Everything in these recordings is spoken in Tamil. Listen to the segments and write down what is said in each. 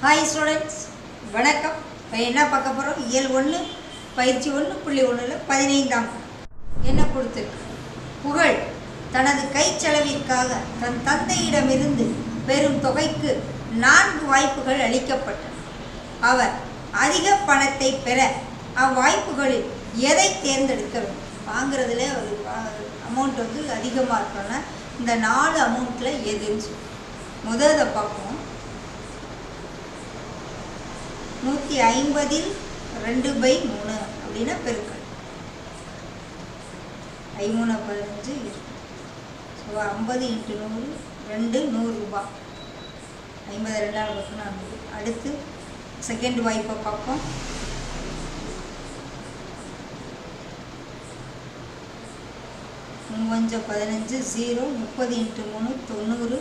ஹாய் ஸ்டூடெண்ட்ஸ், வணக்கம். இப்போ என்ன பார்க்க போகிறோம்? இயல் 1 பயிற்சி 1.1 15ஆம் என்ன கொடுத்துருக்கு? புகழ் தனது கைச்செலவிற்காக தன் தந்தையிடமிருந்து பெரும் தொகைக்கு 4 வாய்ப்புகள் அளிக்கப்பட்டன. அவர் அதிக பணத்தை பெற அவ்வாய்ப்புகளில் எதை தேர்ந்தெடுக்க வேண்டும்? வாங்குறதுல ஒரு அமௌண்ட் அதிகமாக இருக்கணும்னா இந்த 4 அமௌண்ட்டில் எதுன்னு சொல்லி முதல்ல பார்ப்போம். 150 2/3 அப்படின்னா பெருக்கல் 3 15 ஸோ 50 × 100 100 ரூபாய். 50 2 40. அடுத்து செகண்ட் வாய்ப்பை பார்ப்போம். 3 15 0 30 × 3 90.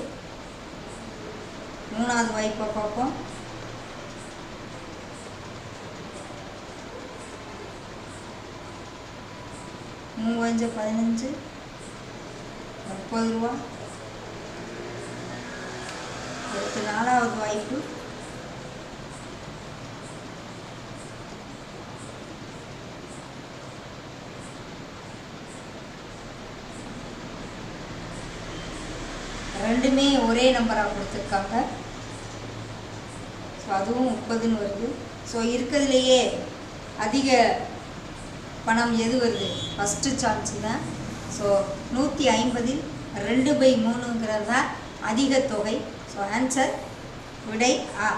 மூணாவது வாய்ப்பை பார்ப்போம். 3 15 30 ரூபா. அடுத்து நாலாவது வாய்ப்பு. 2மே ஒரே நம்பராக கொடுத்துருக்காங்க. ஸோ அதுவும் 30ன்னு வருது. ஸோ இருக்கிறதுலையே அதிக பணம் எது வருது? ஃபஸ்ட்டு சான்ஸு தான். ஸோ 150 2/3ங்கிறது தான் அதிக தொகை. ஸோ ஆன்சர் விடை ஆ.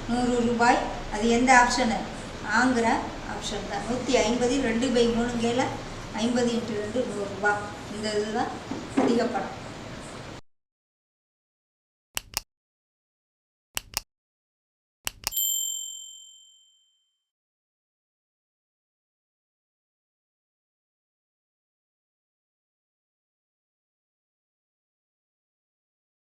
₹100. அது எந்த ஆப்ஷனு? ஆங்கிற ஆப்ஷன் தான். 150 2/3 50 × 2 100 ரூபாய். இந்த இதுதான் அதிக பணம்.